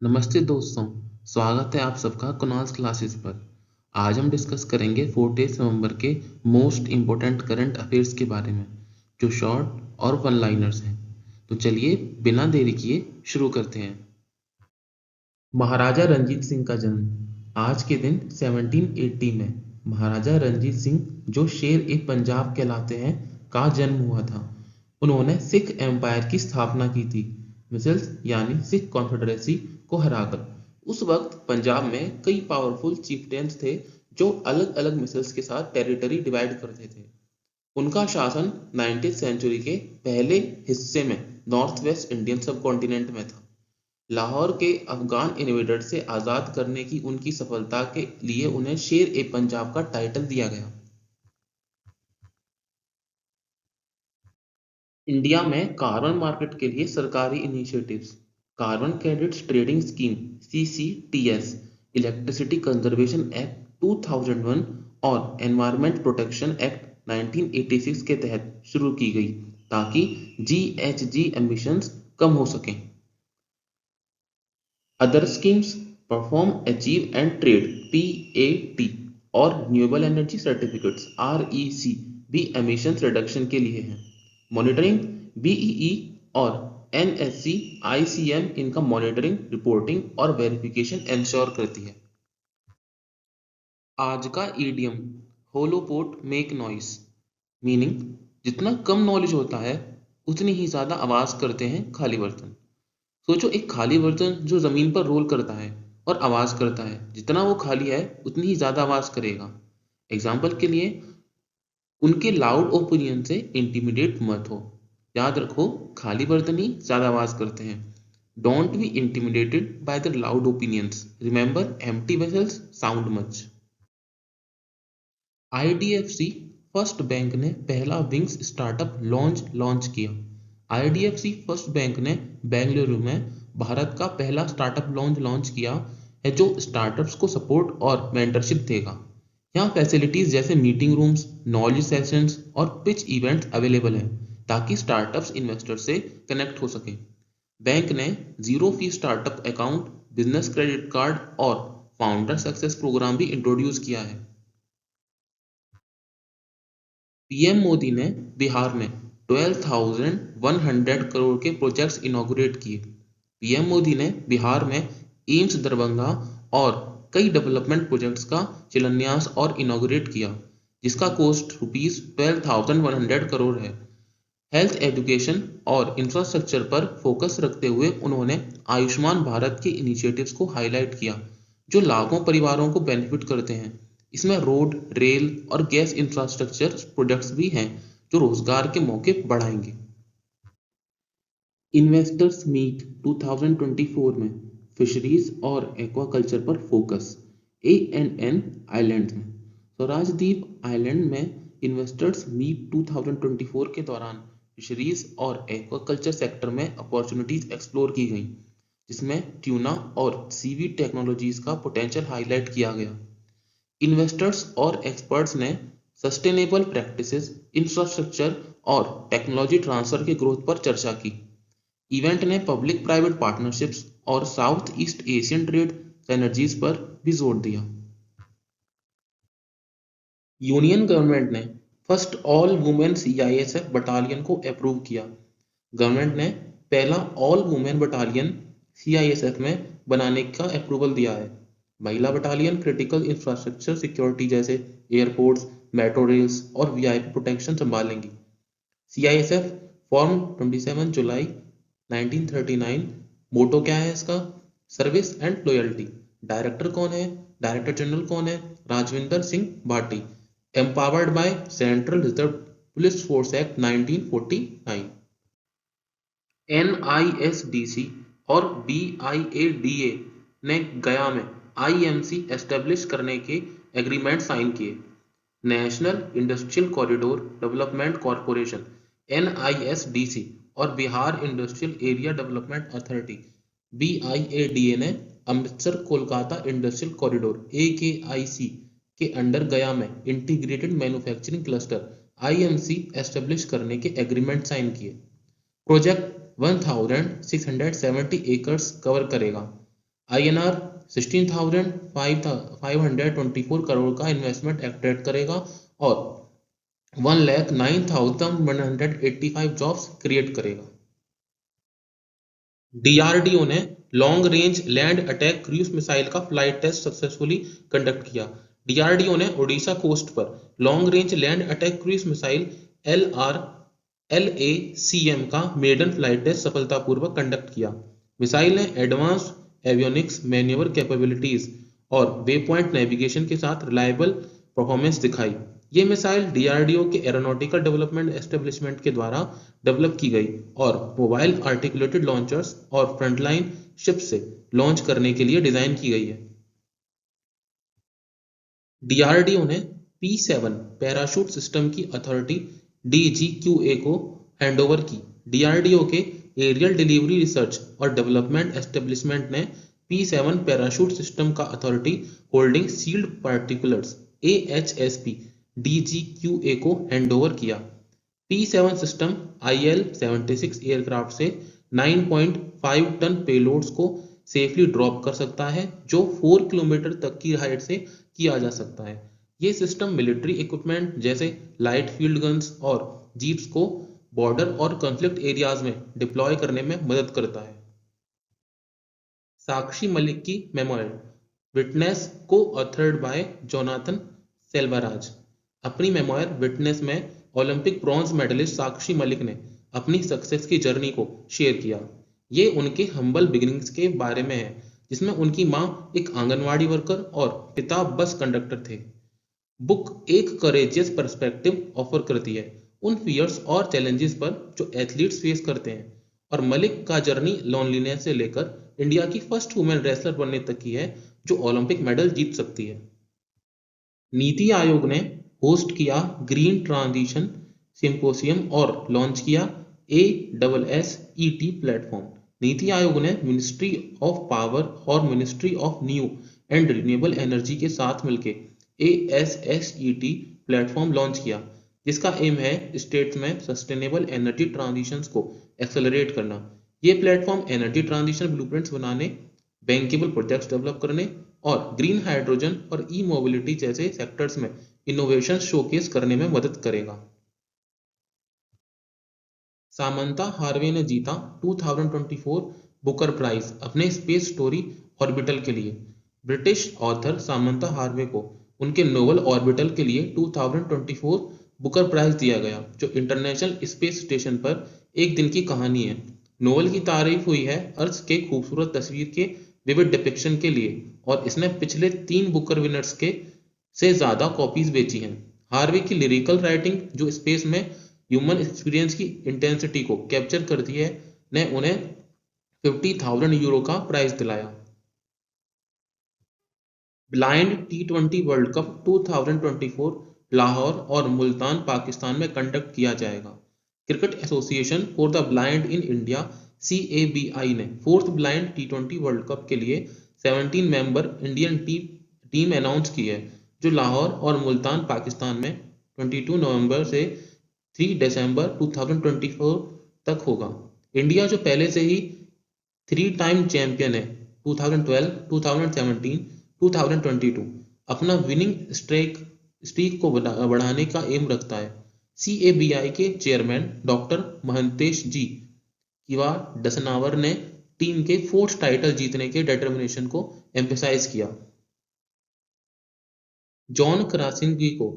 नमस्ते दोस्तों, स्वागत है आप सबका कुनाल्स क्लासेस पर। आज हम डिस्कस करेंगे 14 नवंबर के मोस्ट इम्पोर्टेंट करंट अफेयर्स के बारे में, जो शॉर्ट और वन लाइनर्स हैं। तो चलिए बिना देरी किए शुरू करते हैं। महाराजा रंजीत सिंह का जन्म आज के दिन 1780 में महाराजा रंजीत सिंह, जो शेर ए पंजाब कहलाते हैं, का जन्म हुआ था। उन्होंने सिख एम्पायर की स्थापना की थी, मिसल्स यानी सिख कॉन्फेडरेसी को हराकर। उस वक्त पंजाब में कई पावरफुल चीफटेन्स थे जो अलग अलग मिसल्स के साथ टेरिटरी डिवाइड करते थे। उनका शासन 19th सेंचुरी के पहले हिस्से में नॉर्थ वेस्ट इंडियन सब कॉन्टिनेंट में था। लाहौर के अफगान इन्वेडर से आज़ाद करने की उनकी सफलता के लिए उन्हें शेर ए पंजाब का टाइटल दिया गया। इंडिया में कार्बन मार्केट के लिए सरकारी initiatives: carbon credits trading scheme (CCTS), electricity conservation act 2001 और एनवायरमेंट प्रोटेक्शन एक्ट 1986 के तहत शुरू की गई ताकि GHG एमिशंस कम हो सकें। Other schemes: perform, achieve and trade (PAT) और रिन्यूएबल एनर्जी सर्टिफिकेट्स (REC) भी एमिशंस रिडक्शन के लिए हैं। मॉनिटरिंग: BEE और NSC ICM इनका मॉनिटरिंग, रिपोर्टिंग और वेरिफिकेशन इंश्योर करती है। आज का ईडियम होलोपोट मेक नॉइस, मीनिंग जितना कम नॉलेज होता है उतनी ही ज्यादा आवाज करते हैं खाली बर्तन। सोचो, एक खाली बर्तन जो जमीन पर रोल करता है और आवाज करता है, जितना वो खाली है उतनी ही ज्यादा आवाज करेगा। एग्जाम्पल के लिए, उनके लाउड ओपिनियन से इंटिमिडेट मत हो। याद रखो, खाली बर्तन ही ज्यादा आवाज करते हैं। Don't be intimidated by the loud opinions. Remember, empty vessels sound much. IDFC first bank ने पहला विंग्स स्टार्टअप लॉन्च किया। IDFC फर्स्ट बैंक ने बेंगलुरु में भारत का पहला स्टार्टअप लॉन्च किया है, जो स्टार्टअप्स को सपोर्ट और मेंटरशिप देगा। यहाँ फैसिलिटीज जैसे मीटिंग रूम्स, नॉलेज सेशंस और पिच इवेंट्स अवेलेबल हैं ताकि स्टार्टअप्स इन्वेस्टर से कनेक्ट हो सके। बैंक ने zero fee startup account, business credit card और फाउंडर सक्सेस प्रोग्राम भी इंट्रोड्यूस किया है। पीएम मोदी ने बिहार में 12,100 करोड़ के प्रोजेक्ट्स इनॉग्रेट किए। पीएम मोदी ने बिहार में एम्स दरभंगा और कई डेवलपमेंट प्रोजेक्ट्स का शिलान्यास और इनॉग्रेट किया, जिसका कॉस्ट ₹12,100 करोड़ है। हेल्थ, एजुकेशन और इंफ्रास्ट्रक्चर पर फोकस रखते हुए उन्होंने आयुष्मान भारत के इनिशिएटिव्स को हाईलाइट किया, जो लाखों परिवारों को बेनिफिट करते हैं। इसमें रोड, रेल और गैस इंफ्रास्ट्रक्चर प्रोजेक्ट्स भी हैं जो रोजगार के मौके बढ़ाएंगे। इन्वेस्टर्स मीट 2024 में फिशरीज और एक्वाकल्चर पर फोकस। ANN आइलैंड्स में स्वराजद्वीप आइलैंड में इन्वेस्टर्स मीट 2024 के दौरान फिशरीज और एक्वाकल्चर सेक्टर में अपॉर्चुनिटीज एक्सप्लोर की गई, जिसमें ट्यूना और सीवीड टेक्नोलॉजीज का पोटेंशियल हाईलाइट किया गया। इन्वेस्टर्स और एक्सपर्ट्स ने सस्टेनेबल प्रैक्टिसेस, इंफ्रास्ट्रक्चर और टेक्नोलॉजी ट्रांसफर के ग्रोथ पर चर्चा की। इवेंट ने पब्लिक प्राइवेट पार्टनरशिप्स और south east Asian trade synergies पर भी जोर दिया। यूनियन गवर्नमेंट ने first all women CISF battalion को अप्रूव किया। गवर्नमेंट ने पहला ऑल वुमेन बटालियन CISF में बनाने का अप्रूवल दिया है। महिला बटालियन क्रिटिकल इंफ्रास्ट्रक्चर सिक्योरिटी जैसे एयरपोर्ट्स, मेट्रो रेल्स और VIP प्रोटेक्शन संभालेंगी। CISF फॉर्म 27 जुलाई 1939। मोटो क्या है इसका? Service and loyalty. डायरेक्टर कौन है? डायरेक्टर जनरल कौन है? Rajwinder Singh Bhati. Empowered by central reserve police force act 1949। NISDC और BIADA ने गया में IMC एस्टेब्लिश करने के एग्रीमेंट साइन किए। National industrial corridor development corporation NISDC और Bihar industrial area development authority BIADA ने Amritsar Kolkata industrial corridor AKIC के अंडर गया में integrated manufacturing cluster IMC establish करने के एग्रीमेंट साइन किए। प्रोजेक्ट 1670 एकर्स कवर करेगा। INR 16,524 करोड़ का इन्वेस्टमेंट अट्रैक्ट करेगा और 1,09,185 जॉब्स क्रिएट करेगा। DRDO ने long range land attack cruise missile का फ्लाइट टेस्ट सक्सेसफुली कंडक्ट किया। DRDO ने ओडिशा कोस्ट पर long range land attack cruise missile LACM का मेडन फ्लाइट टेस्ट सफलतापूर्वक कंडक्ट किया। मिसाइल ने एडवांस्ड एवियोनिक्स मैन्यूवर कैपेबिलिटीज और वेपॉइंट नेविगेशन के साथ रिलायबल परफॉर्मेंस दिखाई। ये मिसाइल DRDO के एरोनॉटिकल डेवलपमेंट एस्टेब्लिशमेंट के द्वारा डेवलप की गई और मोबाइल आर्टिकुलेटेड लॉन्चर्स और फ्रंटलाइन शिप से लॉन्च करने के लिए डिजाइन की गई है। DRDO ने P7 पैराशूट सिस्टम की अथॉरिटी DGQA को हैंडओवर की। DRDO के एरियल डिलीवरी रिसर्च और डेवलपमेंट एस्टेब्लिशमेंट ने P7 पैराशूट सिस्टम का authority holding sealed particulars AHSP DGQA को हैंडओवर किया। P7 सिस्टम IL-76 एयरक्राफ्ट से 9.5 टन पेलोड्स को सेफली ड्रॉप कर सकता है, जो 4 किलोमीटर तक की हाइट से किया जा सकता है। ये सिस्टम मिलिट्री इक्विपमेंट जैसे लाइट फील्ड गन्स और जीप्स को बॉर्डर और कॉन्फ्लिक्ट एरियाज में डिप्लॉय करने में मदद करता है। साक्षी मलिक की मेमोयर विटनेस को ऑथर्ड बाय जोनाथन सेल्वाराज। अपनी मेमोयर विटनेस में Olympic bronze medallist Sakshi Malik ने अपनी सक्सेस की जर्नी को शेयर किया। ये उनके हम्बल बिगिनिंग्स के बारे में है, जिसमें उनकी माँ एक आंगनवाड़ी वर्कर और पिता बस कंडक्टर थे। बुक एक करेजियस पर्सपेक्टिव ऑफर करती है उन फियर्स और चैलेंजेस पर जो एथलीट्स फेस करते हैं, और मलिक का जर्नी लोनलीनेस से लेकर इंडिया की फर्स्ट वुमेन रेसलर बनने तक की है जो ओलंपिक मेडल जीत सकती है। नीति आयोग ने होस्ट किया ग्रीन ट्रांजिशन सिंपोसियम और लॉन्च किया ASSET प्लेटफॉर्म। नीति आयोग ने मिनिस्ट्री ऑफ पावर और ministry of new and renewable energy के साथ मिलकर ASSET प्लेटफॉर्म लॉन्च किया, जिसका एम है स्टेट्स में सस्टेनेबल एनर्जी ट्रांजिशंस को एक्सेलरेट करना। ये प्लेटफॉर्म एनर्जी ट्रांजिशन ब्लूप्रिंट्स बनाने, बैंकेबल प्रोजेक्ट्स डेवलप करने और ग्रीन हाइड्रोजन और ई मोबिलिटी जैसे सेक्टर्स में इनोवेशन शोकेस करने में मदद करेगा। सामंता हार्वे ने जीता 2024 बुकर प्राइज अपने स्पेस स्टोरी ऑर्बिटल के लिए। ब्रिटिश ऑथर सामंता हार्वे को उनके नोवेल ऑर्बिटल के लिए 2024 बुकर प्राइज दिया गया, जो इंटरनेशनल स्पेस स्टेशन पर एक दिन की कहानी है। नोवेल की तारीफ हुई है अर्थ के खूबसूरत तस्वीर के विविड डिपिक्शन के लिए, और इसने पिछले 3 बुकर विनर्स के से ज्यादा कॉपीज बेची हैं। हार्वे की लिरिकल राइटिंग, जो स्पेस में ह्यूमन एक्सपीरियंस की इंटेंसिटी को कैप्चर करती है, ने उन्हें 50,000 यूरो का प्राइज दिलाया। Blind T20 world cup 2024 Lahore और मुल्तान पाकिस्तान में कंडक्ट किया जाएगा। Cricket association for the blind in India CABI ने 4th blind T20 world cup के लिए 17 मेंबर इंडियन टीम अनाउंस की है, जो लाहौर और मुल्तान पाकिस्तान में 22 नवंबर से 3 दिसंबर 2024 तक होगा। इंडिया, जो पहले से ही 3 टाइम चैंपियन है 2012, 2017, 2022, अपना विनिंग स्ट्रीक को बढ़ाने का एम रखता है। CABI के चेयरमैन डॉक्टर महंतेश जी किवाडसनावर ने टीम के 4th टाइटल जीतने के डिटर्मिनेशन को एम्फेसाइज किया। जॉन क्रासिनस्की को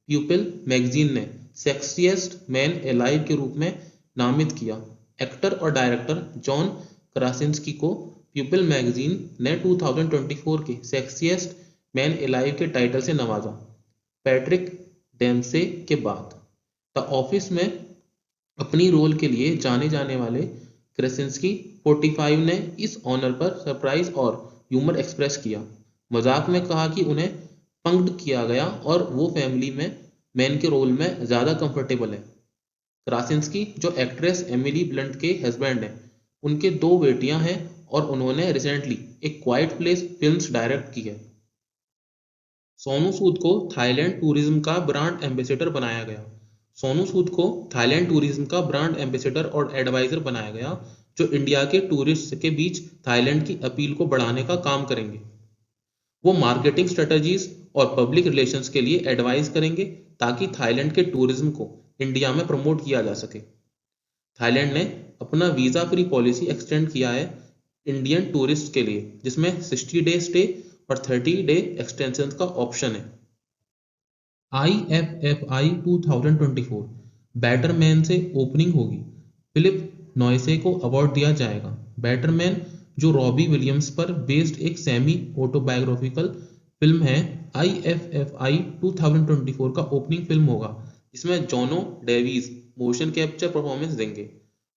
पीपल मैगजीन ने सेक्सिएस्ट मैन एलाइव के रूप में नामित किया। एक्टर और डायरेक्टर जॉन क्रासिनस्की को पीपल मैगजीन ने 2024 के सेक्सिएस्ट मैन एलाइव के टाइटल से नवाजा, पैट्रिक डेम्से के बाद। द ऑफिस में अपनी रोल के लिए जाने जाने वाले क्रासिनस्की 45 ने इस ऑनर पर सरप्राइज और ह्यूमर एक्सप्रेस किया, मजाक में कहा कि उन्हें पंक्ड किया गया और वो फैमिली में मैन के रोल में ज्यादा कंफर्टेबल है। क्रासिनस्की, जो एक्ट्रेस एमिली ब्लंट के हस्बैंड हैं, उनके 2 बेटियां हैं और उन्होंने रिसेंटली एक क्वाइट प्लेस फिल्म्स डायरेक्ट की है। सोनू सूद को थाईलैंड टूरिज्म का ब्रांड एम्बेसडर बनाया गया। सोनू सूद को थाईलैंड टूरिज्म का ब्रांड एम्बेसडर और एडवाइजर बनाया गया, जो इंडिया के टूरिस्ट के बीच थाईलैंड की अपील को बढ़ाने का काम करेंगे। वो मार्केटिंग स्ट्रेटजीज और पब्लिक रिलेशंस के लिए एडवाइस करेंगे ताकि थाईलैंड के टूरिज्म को इंडिया में प्रमोट किया जा सके। थाईलैंड ने अपना वीज़ा फ्री पॉलिसी एक्सटेंड किया है इंडियन टूरिस्ट के लिए, जिसमें 60 डे स्टे और 30 डे एक्सटेंशन का ऑप्शन है। IFFI 2024 बैटरमैन से ओपनिंग होगी। फिलिप नॉयसे को अवार्ड दिया जाएगा। बैटरमैन, जो रॉबी विलियम्स पर बेस्ड एक सेमी ऑटोबायोग्राफिकल फिल्म है, IFFI 2024 का ओपनिंग फिल्म होगा, जिसमें Jono Davis motion capture performance देंगे।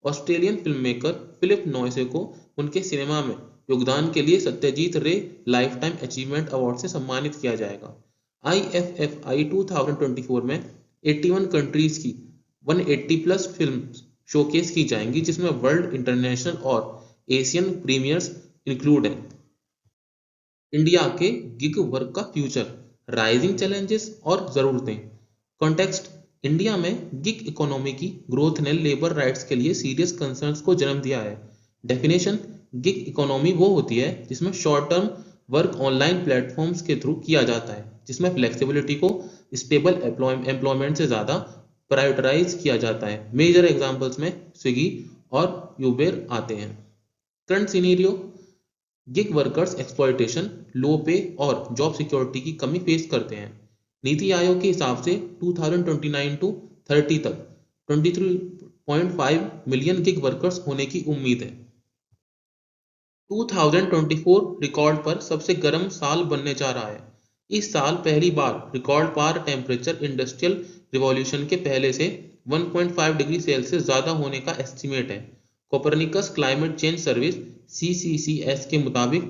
ऑस्ट्रेलियन फिल्म मेकर फिलिप नॉयसे को उनके सिनेमा में योगदान के लिए सत्यजीत रे लाइफ टाइम अचीवमेंट अवार्ड से सम्मानित किया जाएगा। IFFI 2024 में 81 कंट्रीज की 180 प्लस फिल्म शोकेस की जाएंगी, जिसमें वर्ल्ड, इंटरनेशनल और एशियन प्रीमियर्स इंक्लूड हैं। इंडिया के गिग वर्क का फ्यूचर, राइजिंग चैलेंजेस और ज़रूरतें। कॉन्टेक्स्ट: इंडिया में गिग इकोनॉमी की ग्रोथ ने लेबर राइट्स के लिए सीरियस कंसर्न्स को जन्म दिया है। डेफिनेशन: गिग इकोनॉमी वो होती है जिसमें short term work online platforms के थ्रू किया जाता है, जिसमें फ्लेक्सिबिलिटी को स्टेबल एम्प्लॉयमेंट से ज़्यादा प्रायोरिटाइज किया जाता है। मेजर एग्जांपल्स में स्विगी और यूबर आते हैं। Current scenario: gig workers exploitation, low pay और जॉब सिक्योरिटी की कमी फेस करते हैं। नीति आयोग के हिसाब से 2029 टू 30 तक 23.5 मिलियन गिग वर्कर्स होने की उम्मीद है। 2024 रिकॉर्ड पर सबसे गर्म साल बनने जा रहा है। इस साल पहली बार रिकॉर्ड पार टेम्परेचर इंडस्ट्रियल रिवॉल्यूशन के पहले से 1.5 डिग्री सेल्सियस ज़्यादा होने का एस्टिमेट है। Copernicus climate change service CCCS के मुताबिक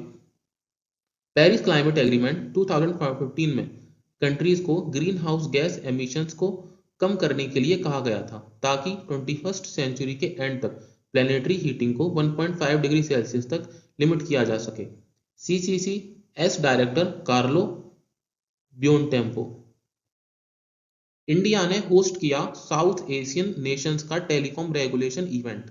पेरिस क्लाइमेट एग्रीमेंट 2015 में कंट्रीज को ग्रीन हाउस गैस एमिशंस को कम करने के लिए कहा गया था, ताकि 21st सेंचुरी के एंड तक प्लेनेटरी हीटिंग को 1.5 डिग्री सेल्सियस तक लिमिट किया जा सके। CCCS director Carlo Bientempo. India ने होस्ट किया साउथ एशियन नेशंस का telecom regulation event.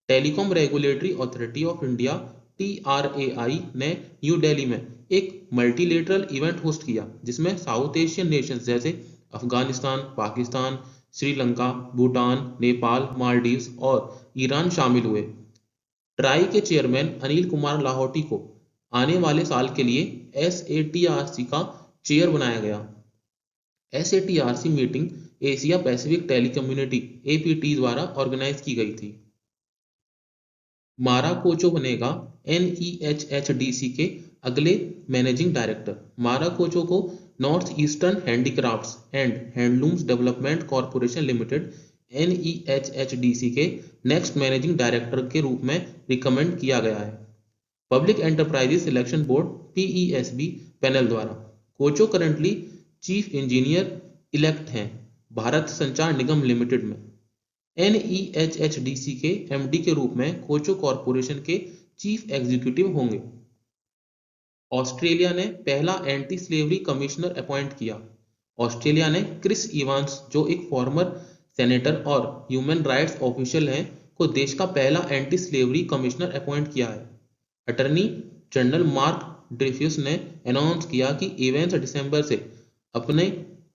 Telecom Regulatory Authority of India TRAI ने न्यू दिल्ली में एक मल्टीलेटरल इवेंट होस्ट किया, जिसमें साउथ एशियन नेशंस जैसे अफगानिस्तान, पाकिस्तान, श्रीलंका, भूटान, नेपाल, मालदीव्स और ईरान शामिल हुए। ट्राई के चेयरमैन अनिल कुमार लाहौटी को आने वाले साल के लिए SATRC का चेयर बनाया गया। SATRC meeting Asia Pacific Telecommunity APT द्वारा ऑर्गेनाइज की गई थी। मारा कोचो बनेगा NEHHDC के अगले मैनेजिंग डायरेक्टर। मारा कोचो को north eastern handicrafts and handlooms development corporation limited NEHHDC के नेक्स्ट मैनेजिंग डायरेक्टर के रूप में रिकमेंड किया गया है public enterprises selection board PESB panel द्वारा। कोचो करंटली चीफ इंजीनियर इलेक्ट हैं भारत संचार निगम लिमिटेड में। NEHHDC के MD के रूप में कोचो कॉरपोरेशन के चीफ एग्जीक्यूटिव होंगे। ऑस्ट्रेलिया ने पहला एंटी स्लेवरी कमिश्नर अपॉइंट किया। ऑस्ट्रेलिया ने क्रिस इवांस, जो एक फॉर्मर सेनेटर और ह्यूमन राइट्स ऑफिशियल हैं, को देश का पहला एंटी स्लेवरी कमिश्नर अपॉइंट किया है। अटर्नी जनरल मार्क ड्रेफ्यूस ने अनाउंस किया कि इवेंस दिसंबर से अपने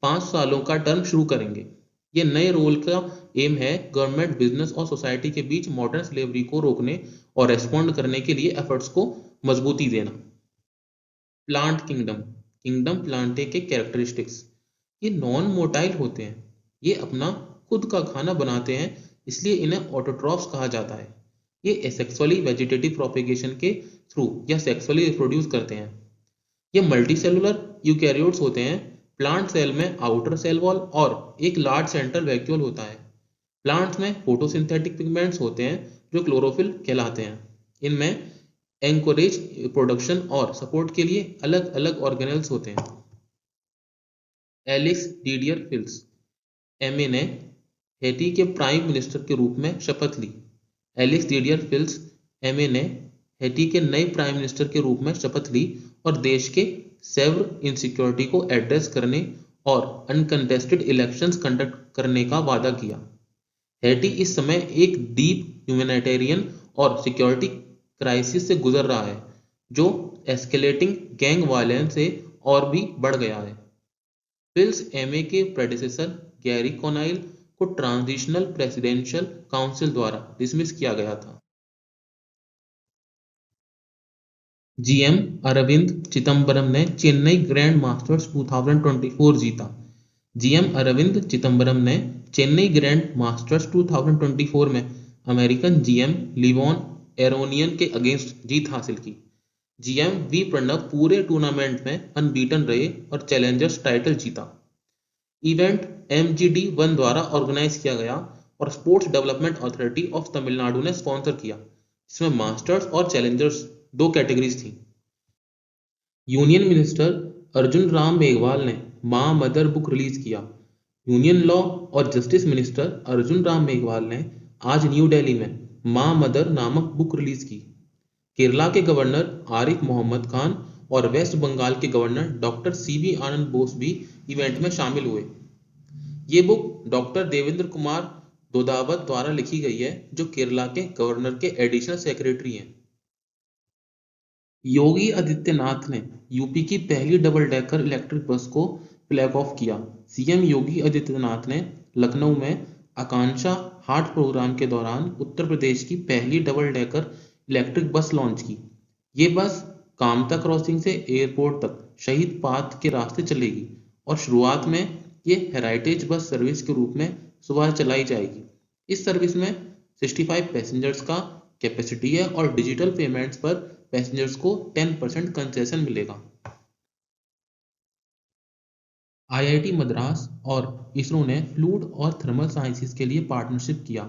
5 सालों का टर्म शुरू करेंगे। ये नए रोल का एम है गवर्नमेंट, बिजनेस और सोसाइटी के बीच मॉडर्न स्लेवरी को रोकने और रेस्पॉन्ड करने के लिए एफर्ट्स को मजबूती देना। प्लांट किंगडम प्लांटे के कैरेक्टरिस्टिक्स: ये नॉन मोटाइल होते हैं, ये अपना खुद का खाना बनाते हैं, इसलिए इन्हें ऑटोट्रॉफ्स कहा जाता है। ये एसेक्सुअली वेजिटेटिव प्रोपेगेशन के थ्रू या सेक्सुअली रिप्रोड्यूस करते हैं। ये मल्टीसेलुलर यूकैरियोट्स होते हैं। प्लांट सेल में आउटर सेल वॉल और एक लार्ज सेंट्रल वैक्यूल होता है। प्लांट्स में फोटोसिंथेटिक पिगमेंट्स होते हैं जो क्लोरोफिल कहलाते हैं। इनमें एंकोरेज प्रोडक्शन और सपोर्ट के लिए अलग अलग ऑर्गेनेल्स होते हैं। एलेक्स डीडियर फिल्स MA ने हैती के प्राइम मिनिस्टर के रूप में शपथ ली। एलेक्स डीडियर फिल्स MA ने हैती के नए प्राइम मिनिस्टर के रूप में शपथ ली और देश के सेवर इनसिक्योरिटी को एड्रेस करने और अनकंटेस्टेड इलेक्शंस कंडक्ट करने का वादा किया। हैती इस समय एक डीप ह्यूमैनिटेरियन और सिक्योरिटी क्राइसिस से गुजर रहा है, जो एस्केलेटिंग गैंग वायलेंस से और भी बढ़ गया है। फिल्स एमए के प्रेडेसेसर गैरी कोनाइल को ट्रांजिशनल प्रेसिडेंशियल काउंसिल द्वारा डिसमिस किया गया था। जीएम अरविंद चिदम्बरम ने चेन्नई ग्रैंड मास्टर्स 2024 जीता। जीएम अरविंद चिदम्बरम ने चेन्नई ग्रैंड मास्टर्स 2024 में अमेरिकन जीएम लिवॉन एरोनियन के अगेंस्ट जीत हासिल की। जीएम वी प्रणव पूरे टूर्नामेंट में अनबीटन रहे और चैलेंजर्स टाइटल जीता। इवेंट MGD1 द्वारा ऑर्गेनाइज किया गया और sports development authority of Tamil Nadu ने स्पॉन्सर किया, जिसमें मास्टर्स और चैलेंजर्स 2 कैटेगरीज थी। यूनियन मिनिस्टर अर्जुन राम मेघवाल ने मां मदर बुक रिलीज किया। यूनियन लॉ और जस्टिस मिनिस्टर अर्जुन राम मेघवाल ने आज न्यू दिल्ली में मां मदर नामक बुक रिलीज की। केरला के गवर्नर आरिफ मोहम्मद खान और वेस्ट बंगाल के गवर्नर डॉक्टर CB आनंद बोस भी इवेंट में शामिल हुए। ये बुक डॉक्टर देवेंद्र कुमार दोदावत द्वारा लिखी गई है, जो केरला के गवर्नर के एडिशनल सेक्रेटरी हैं। योगी आदित्यनाथ ने यूपी की पहली डबल डेकर इलेक्ट्रिक बस को फ्लैग ऑफ किया। सीएम योगी आदित्यनाथ ने लखनऊ में आकांक्षा हाट प्रोग्राम के दौरान उत्तर प्रदेश की पहली double decker electric bus launch की। ये बस कामता क्रॉसिंग से एयरपोर्ट तक शहीद पाथ के रास्ते चलेगी और शुरुआत में ये हेरिटेज बस सर्विस के रूप में सुबह चलाई जाएगी। इस सर्विस में 65 पैसेंजर्स का कैपेसिटी है और डिजिटल पेमेंट्स पर पैसेंजर्स को 10% कंसेशन मिलेगा। IIT मद्रास और इसरो ने फ्लूइड और थर्मल साइंसेस के लिए पार्टनरशिप किया।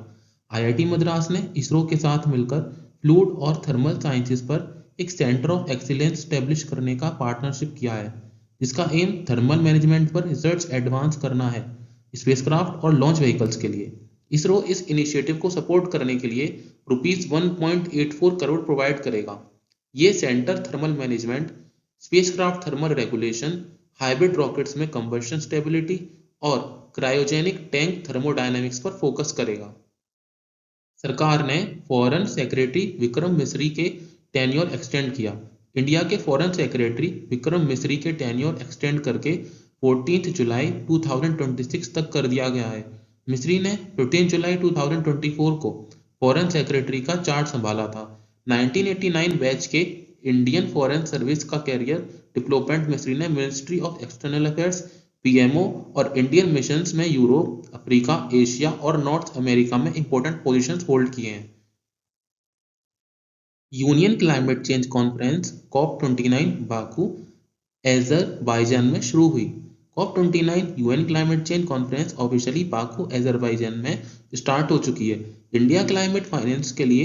IIT मद्रास ने इसरो के साथ मिलकर फ्लूइड और थर्मल साइंसेस पर एक सेंटर ऑफ एक्सीलेंस स्टैब्लिश करने का पार्टनरशिप किया है, जिसका एम थर्मल मैनेजमेंट पर रिसर्च एडवांस करना है स्पेसक्राफ्ट और लॉन्च व्हीकल्स के लिए। इसरो इस इनिशिएटिव को सपोर्ट करने के लिए ₹1.84 करोड़ प्रोवाइड करेगा। ये centre thermal management, spacecraft thermal regulation, hybrid rockets में कंबशन स्टेबिलिटी और क्रायोजेनिक टैंक थर्मोडायनेमिक्स पर फोकस करेगा। सरकार ने फॉरेन सेक्रेटरी विक्रम मिस्री के टेन्योर एक्सटेंड किया। इंडिया के फॉरेन सेक्रेटरी विक्रम मिस्री के टेन्योर एक्सटेंड करके 14 जुलाई 2026 तक कर दिया गया है। मिस्री ने 15 जुलाई 2024 को फॉरेन सेक्रेटरी का चार्ज संभाला था। 1989 बैच के इंडियन फॉरेन सर्विस का कैरियर डेवलपमेंट मिस्री ने ministry of external affairs, PMO और इंडियन मिशंस में यूरोप, अफ्रीका, एशिया और नॉर्थ अमेरिका में इंपॉर्टेंट पोजीशंस होल्ड किए हैं। Union climate change conference COP29 Baku Azerbaijan में शुरू हुई। COP29 UN climate change conference officially Baku Azerbaijan में स्टार्ट हो चुकी है। इंडिया क्लाइमेट फाइनेंस के लिए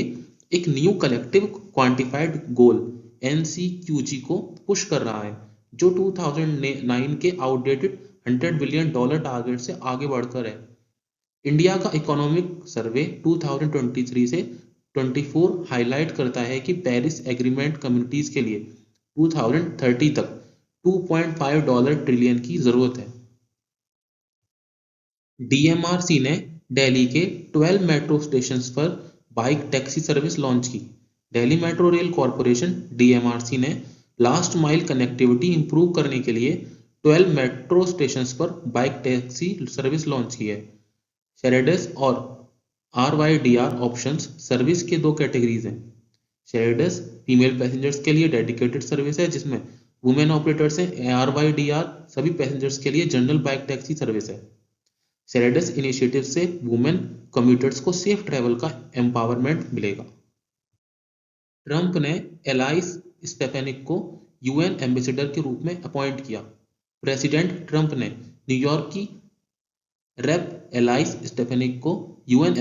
एक न्यू कलेक्टिव क्वांटिफाइड गोल NCQG को पुश कर रहा है, जो 2009 के आउटडेटेड $100 बिलियन टारगेट से आगे बढ़कर है। इंडिया का इकोनॉमिक सर्वे 2023 से 24 हाईलाइट करता है कि पेरिस एग्रीमेंट कम्युनिटीज के लिए 2030 तक $2.5 ट्रिलियन की जरूरत है। DMRC ने दिल्ली के 12 मेट्रो स्टेशंस पर बाइक टैक्सी सर्विस लॉन्च की। Delhi metro rail corporation DMRC ने लास्ट माइल कनेक्टिविटी इंप्रूव करने के लिए 12 मेट्रो स्टेशंस पर बाइक टैक्सी सर्विस लॉन्च की है। शेरेडस और RYDR ऑप्शंस सर्विस के 2 कैटेगरीज हैं। शेरेडस फीमेल पैसेंजर्स के लिए डेडिकेटेड सर्विस है, जिसमें वुमेन ऑपरेटर्स हैं। RYDR सभी पैसेंजर्स के लिए जनरल बाइक टैक्सी सर्विस है। शेरेडस इनिशिएटिव से वुमेन कम्यूटर्स को सेफ ट्रैवल का एम्पावरमेंट मिलेगा। ट्रंप ने एलाइस स्टेफेनिक को UN एम्बेसडर के रूप में अपॉइंट किया। प्रेसिडेंट ट्रंप ने न्यूयॉर्क की रेप एलाइस स्टेफेनिक को UN